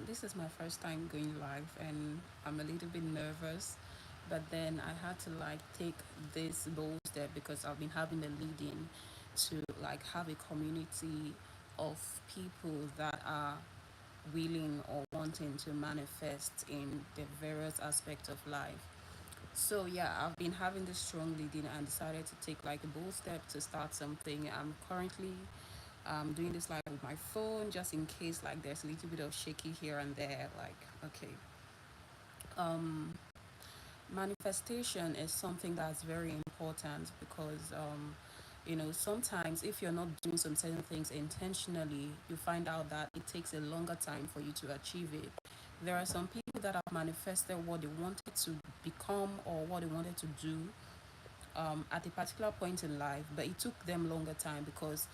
This is my first time going live, and I'm a little bit nervous. But then I had to like take this bold step because I've been having a lead in to like have a community of people that are willing or wanting to manifest in the various aspects of life. So yeah, I've been having this strong leading and decided to take like a bold step to start something. I'm currently doing this like with my phone just in case like there's a little bit of shaky here and there. Like okay, um, manifestation is something that's very important because sometimes if you're not doing some certain things intentionally, you find out that it takes a longer time for you to achieve it. There are some people that have manifested what they wanted to become or what they wanted to do at a particular point in life, but it took them longer time because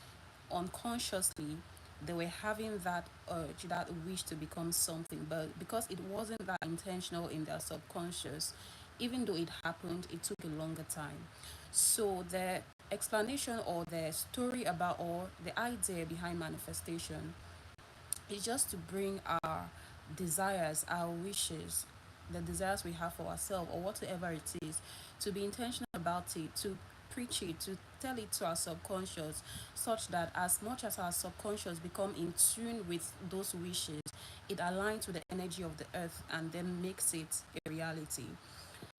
unconsciously they were having that urge, that wish to become something, but because it wasn't that intentional in their subconscious, even though it happened, it took a longer time. So the explanation or the story about or the idea behind manifestation is just to bring our desires, our wishes, the desires we have for ourselves or whatever it is, to be intentional about it, to preach it, to tell it to our subconscious, such that as much as our subconscious become in tune with those wishes, it aligns with the energy of the earth and then makes it a reality.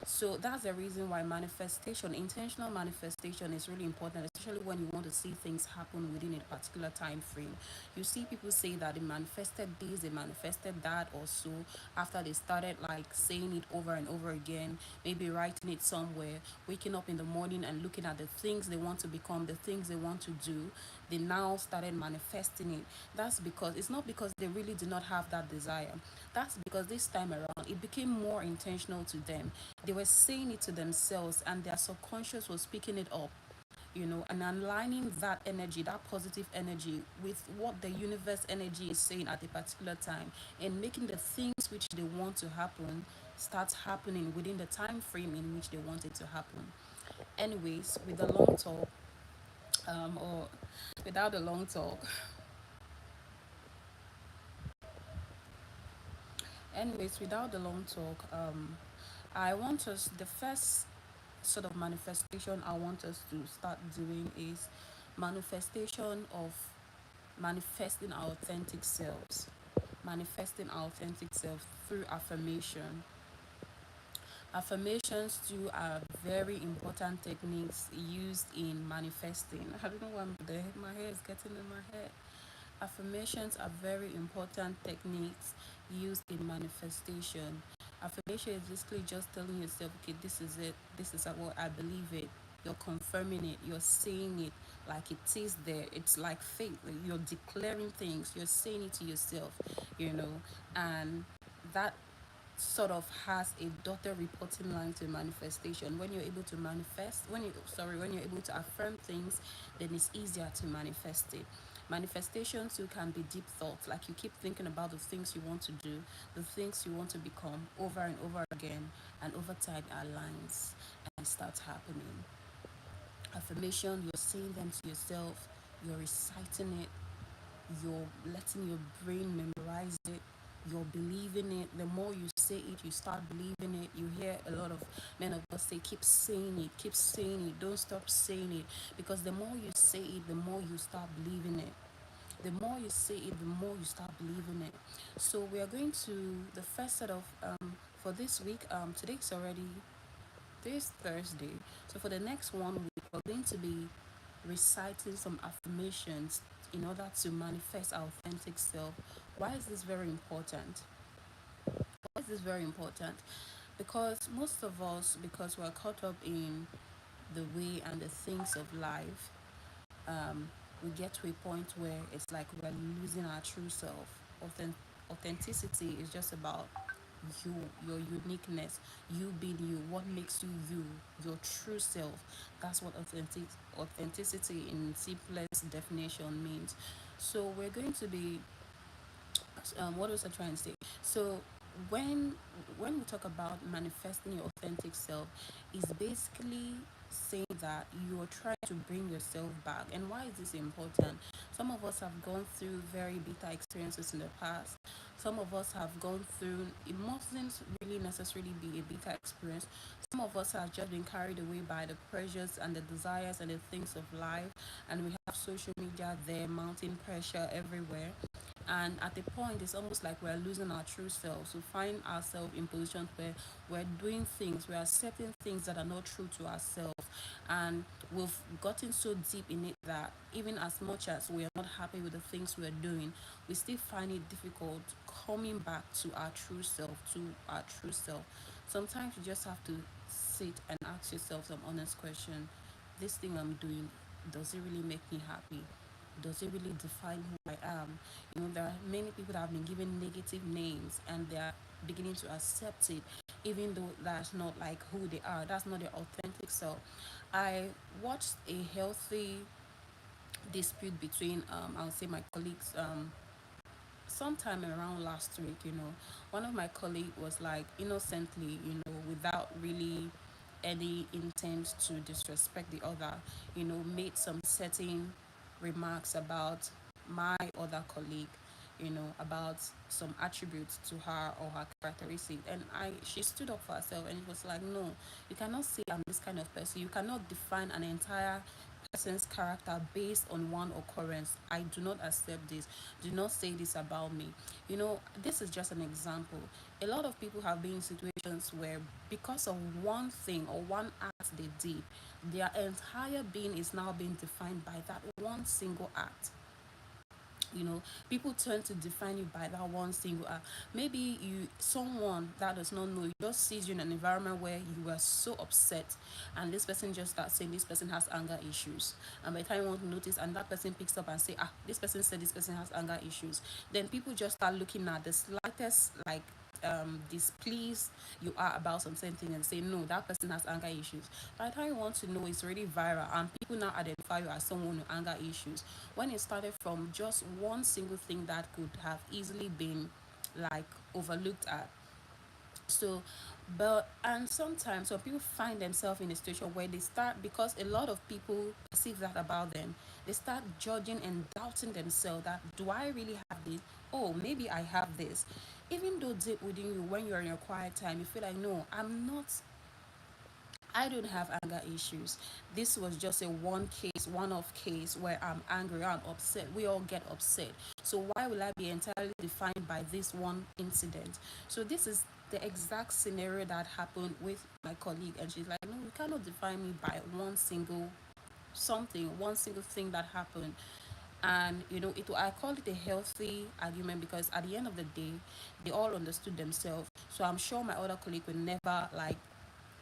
So that's the reason why manifestation, intentional manifestation, is really important, especially when you want to see things happen within a particular time frame. You see people say that they manifested this, they manifested that, or so after they started like saying it over and over again, maybe writing it somewhere, waking up in the morning and looking at the things they want to become, the things they want to do. They now started manifesting it. That's because it's not because they really do not have that desire. That's because this time around it became more intentional to them. They were saying it to themselves and their subconscious was picking it up, and aligning that energy, that positive energy, with what the universe energy is saying at a particular time, and making the things which they want to happen start happening within the time frame in which they want it to happen. Anyways, with the long talk, or without the long talk, without the long talk, I want us, the first sort of manifestation I want us to start doing is manifestation of manifesting our authentic selves. Manifesting our authentic self through affirmation. Affirmations too are very important techniques used in manifesting. I don't know why my hair is getting in my head. Affirmations are very important techniques used in manifestation. Affirmation is basically just telling yourself, okay, this is it, this is what I believe it. You're confirming it, you're saying it like it is there. It's like faith. You're declaring things, you're saying it to yourself, and that sort of has a dotted reporting line to manifestation. When you're able to manifest, when you're able to affirm things, then it's easier to manifest it. Manifestation too can be deep thoughts, like you keep thinking about the things you want to do, the things you want to become over and over again, and over time it aligns and it starts happening. Affirmation, you're saying them to yourself, you're reciting it, you're letting your brain memorize it, you're believing it. The more you say it, you start believing it. You hear a lot of men of God say, keep saying it, don't stop saying it. Because the more you say it, the more you start believing it. The more you say it, the more you start believing it. So we are going to the first set of for this week. Today's already this Thursday. So for the next one week, we're going to be reciting some affirmations in order to manifest our authentic self. Why is this very important? Why is this very important? Because most of us, because we're caught up in the way and the things of life, um, we get to a point where it's like we're losing our true self. Authenticity is just about you, your uniqueness, you being you, what makes you you, your true self. That's what authenticity in simplest definition means. So we're going to be, what was I trying to say? So when when we talk about manifesting your authentic self, is basically saying that you're trying to bring yourself back. And why is this important? Some of us have gone through very bitter experiences in the past. Some of us have gone through, it mustn't really necessarily be a bitter experience. Some of us have just been carried away by the pressures and the desires and the things of life, and we have social media there, mounting pressure everywhere. And at a point, it's almost like we're losing our true selves. We find ourselves in positions where we're doing things, we're accepting things that are not true to ourselves. And we've gotten so deep in it that even as much as we are not happy with the things we're doing, we still find it difficult coming back to our true self, to our true self. Sometimes you just have to sit and ask yourself some honest question. This thing I'm doing, does it really make me happy? Does it really define who I am? You know, there are many people that have been given negative names and they are beginning to accept it, even though that's not like who they are. That's not their authentic self. I watched a healthy dispute between, I would say, my colleagues. Sometime around last week, one of my colleague was like innocently, without really any intent to disrespect the other, made some certain remarks about my other colleague, about some attributes to her or her characteristic. And she stood up for herself and it was like, no, you cannot say I'm this kind of person. You cannot define an entire person's character based on one occurrence. I do not accept this. Do not say this about me. This is just an example. A lot of people have been in situations where, because of one thing or one act they did, their entire being is now being defined by that one single act. People turn to define you by that one single act. Maybe someone that does not know you just sees you in an environment where you were so upset, and this person just starts saying this person has anger issues, and by the time you want to notice, and that person picks up and say, this person said this person has anger issues, then people just start looking at the slightest like displeased you are about something and say, no, that person has anger issues. By the time you want to know, it's already viral and people now identify you as someone with anger issues, when it started from just one single thing that could have easily been like overlooked at. So, but and sometimes when people find themselves in a situation where they start, because a lot of people perceive that about them, they start judging and doubting themselves, that do I really have this? Oh, maybe I have this. Even though deep within you, when you're in your quiet time, you feel like, no, I don't have anger issues. This was just a one-off case where I'm angry, I'm upset. We all get upset. So why will I be entirely defined by this one incident? So this is the exact scenario that happened with my colleague, and she's like, no, you cannot define me by one single thing that happened. And I call it a healthy argument, because at the end of the day, they all understood themselves. So I'm sure my other colleague would never like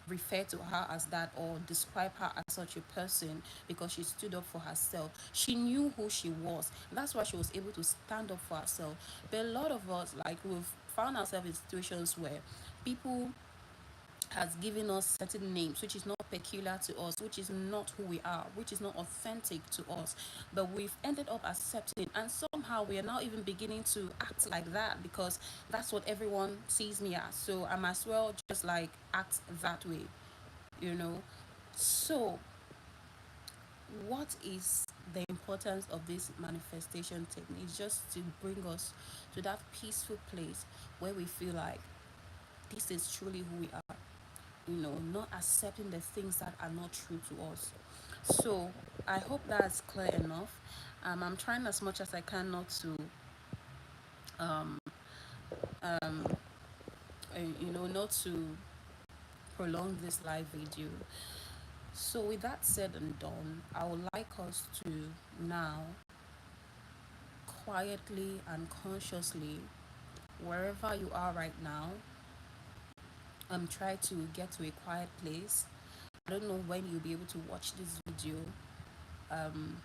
refer to her as that or describe her as such a person, because she stood up for herself. She knew who she was. That's why she was able to stand up for herself. But a lot of us, like, we've found ourselves in situations where people has given us certain names which is not peculiar to us, which is not who we are, which is not authentic to us, but we've ended up accepting, and somehow we are now even beginning to act like that, because that's what everyone sees me as, so I might as well just like act that way, you know so what is the importance of this manifestation technique? Is just to bring us to that peaceful place where we feel like this is truly who we are, not accepting the things that are not true to us. So I hope that's clear enough. I'm trying as much as I can not to, um, um, not to prolong this live video. So with that said and done, I would like us to now quietly and consciously, wherever you are right now, try to get to a quiet place. I don't know when you'll be able to watch this video, um,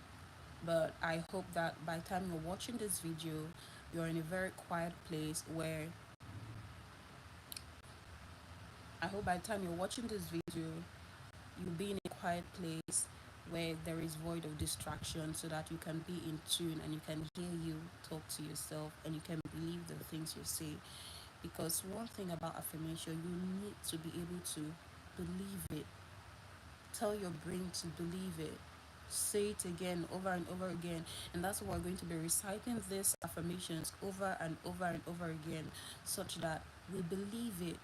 but I hope that by the time you're watching this video, you're in a very quiet place where I hope by the time you're watching this video, you'll be in a quiet place where there is void of distraction, so that you can be in tune and you can hear you talk to yourself and you can believe the things you say. Because one thing about affirmation, you need to be able to believe it. Tell your brain to believe it. Say it again over and over again. And that's why we're going to be reciting these affirmations over and over and over again, such that we believe it,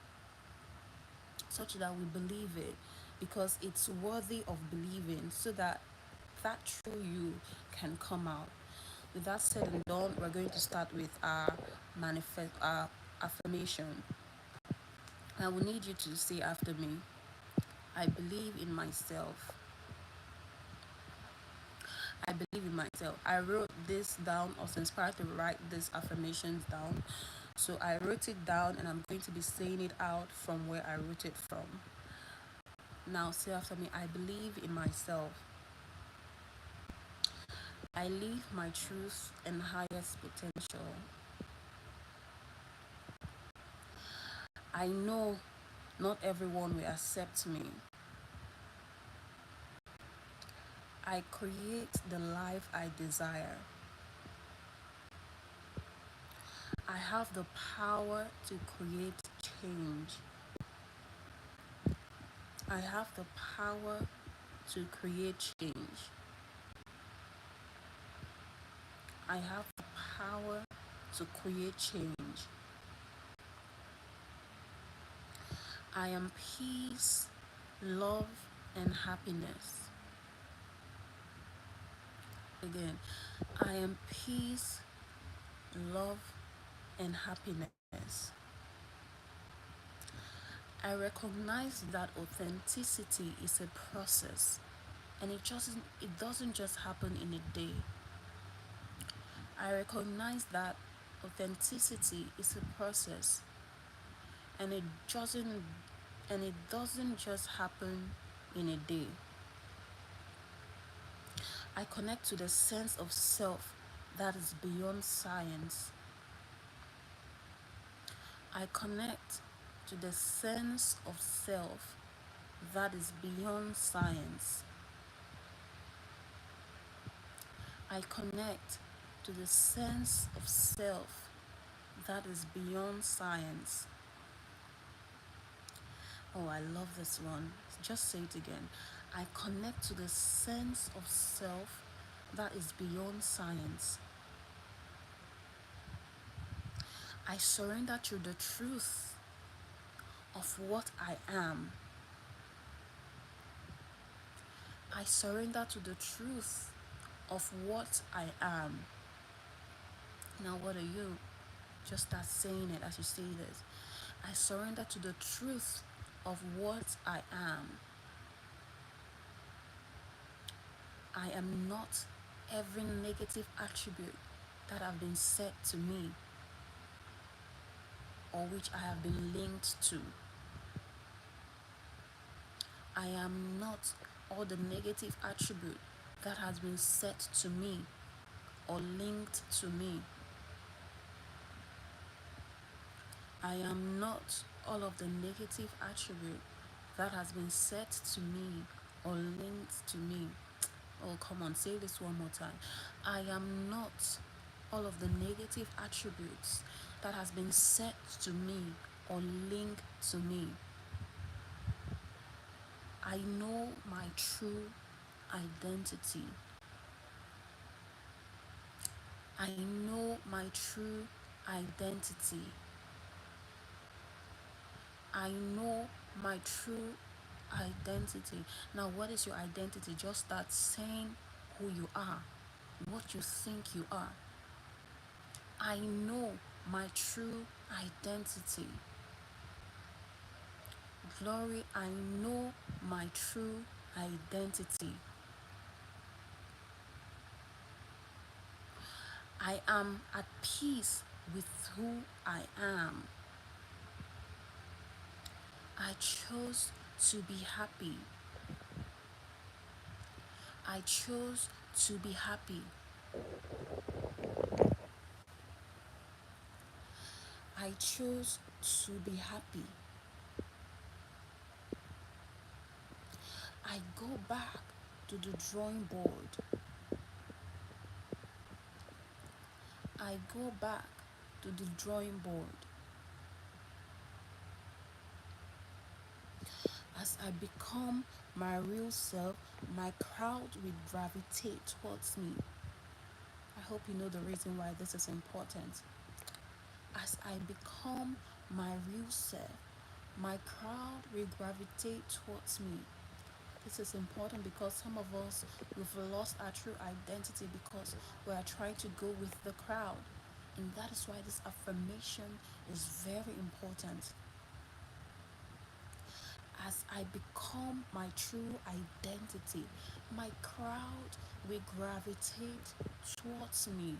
because it's worthy of believing, so that that true you can come out. With that said and done, we're going to start with our affirmation. I will need you to say after me. I believe in myself. I believe in myself. I wrote this down. I was inspired to write these affirmations down. So I wrote it down and I'm going to be saying it out from where I wrote it from. Now say after me. I believe in myself. I live my truth and highest potential. I know not everyone will accept me. I create the life I desire. I have the power to create change. I have the power to create change. I have the power to create change. I am peace, love, and happiness. Again, I am peace, love, and happiness. I recognize that authenticity is a process, and it doesn't just happen in a day. I recognize that authenticity is a process, and it doesn't just happen in a day. I connect to the sense of self that is beyond science. I connect to the sense of self that is beyond science. I connect to the sense of self that is beyond science. Oh, I love this one. Just say it again. I connect to the sense of self that is beyond science. I surrender to the truth of what I am. I surrender to the truth of what I am. Now, what are you? Just start saying it as you say this. I surrender to the truth of what I am. I am not every negative attribute that have been said to me or which I have been linked to. I am not all the negative attribute that has been said to me or linked to me. I am not all of the negative attribute that has been said to me or linked to me. Oh, come on, say this one more time. I am not all of the negative attributes that has been said to me or linked to me. I know my true identity. I know my true identity. I know my true identity. Now, what is your identity? Just start saying who you are, what you think you are. I know my true identity. Glory, I know my true identity. I am at peace with who I am. I chose to be happy. I chose to be happy. I chose to be happy. I go back to the drawing board. I go back to the drawing board. As I become my real self, my crowd will gravitate towards me. I hope you know the reason why this is important. As I become my real self, my crowd will gravitate towards me. This is important because some of us we've lost our true identity because we are trying to go with the crowd. And that is why this affirmation is very important. As I become my true identity, my crowd will gravitate towards me.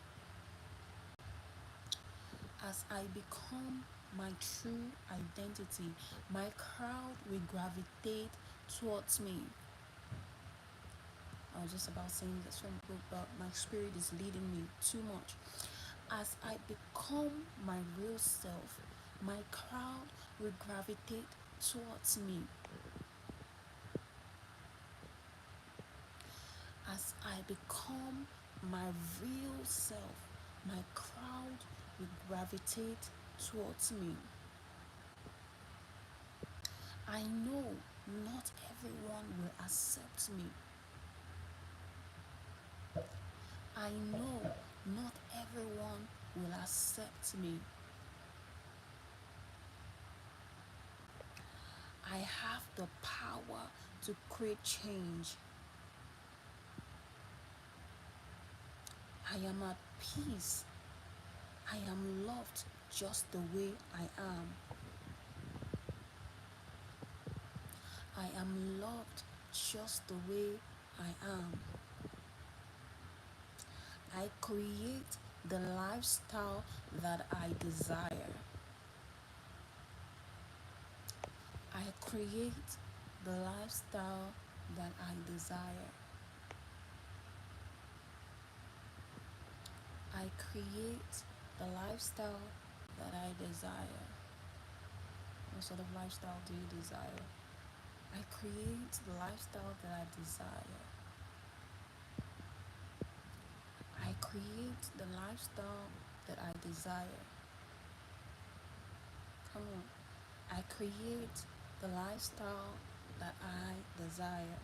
As I become my true identity, my crowd will gravitate towards me. I was just about saying this from book, but my spirit is leading me too much. As I become my real self, my crowd will gravitate towards me. As I become my real self, my crowd will gravitate towards me. I know not everyone will accept me. I know not everyone will accept me. I have the power to create change. I am at peace. I am loved just the way I am. I am loved just the way I am. I create the lifestyle that I desire. I create the lifestyle that I desire. I create the lifestyle that I desire. What sort of lifestyle do you desire? I create the lifestyle that I desire. I create the lifestyle that I desire. Come on. I create the lifestyle that I desire.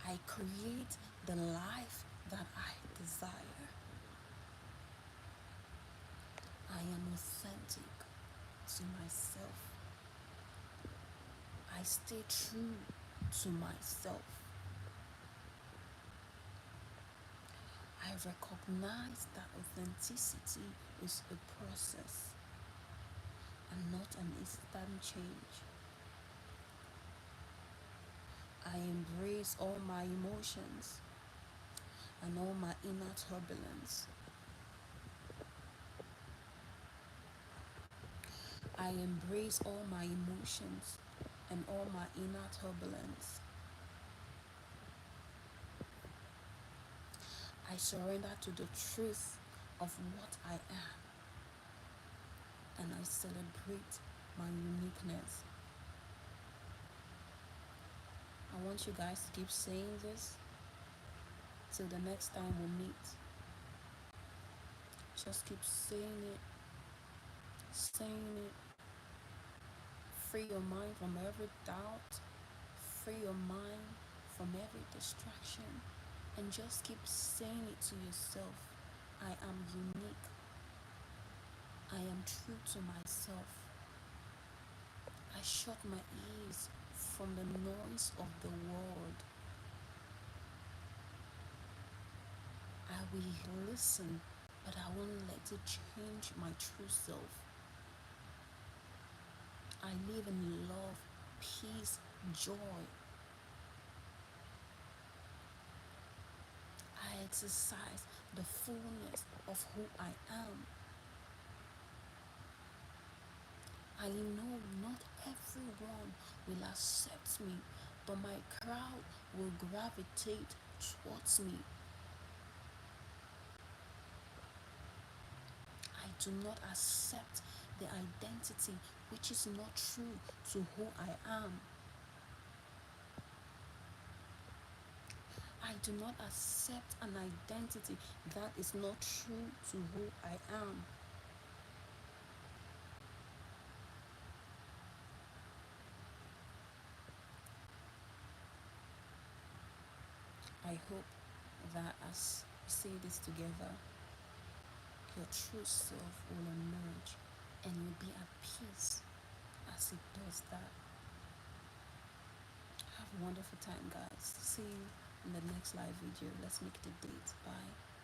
I create the life that I desire. I am authentic to myself. I stay true to myself. I recognize that authenticity is a process and not an instant change. I embrace all my emotions and all my inner turbulence. I embrace all my emotions and all my inner turbulence. I surrender to the truth of what I am, and I celebrate my uniqueness. I want you guys to keep saying this till the next time we meet. Just keep saying it, saying it. Free your mind from every doubt, free your mind from every distraction, and just keep saying it to yourself. I am unique. I am true to myself. I shut my ears from the noise of the world. I will listen, but I won't let it change my true self. I live in love, peace, joy. I exercise the fullness of who I am. I know not everyone will accept me, but my crowd will gravitate towards me. I do not accept the identity which is not true to who I am. I do not accept an identity that is not true to who I am. hope that as we say this together, your true self will emerge and you'll be at peace as it does that. Have a wonderful time, guys. See you in the next live video. Let's make it a date. Bye.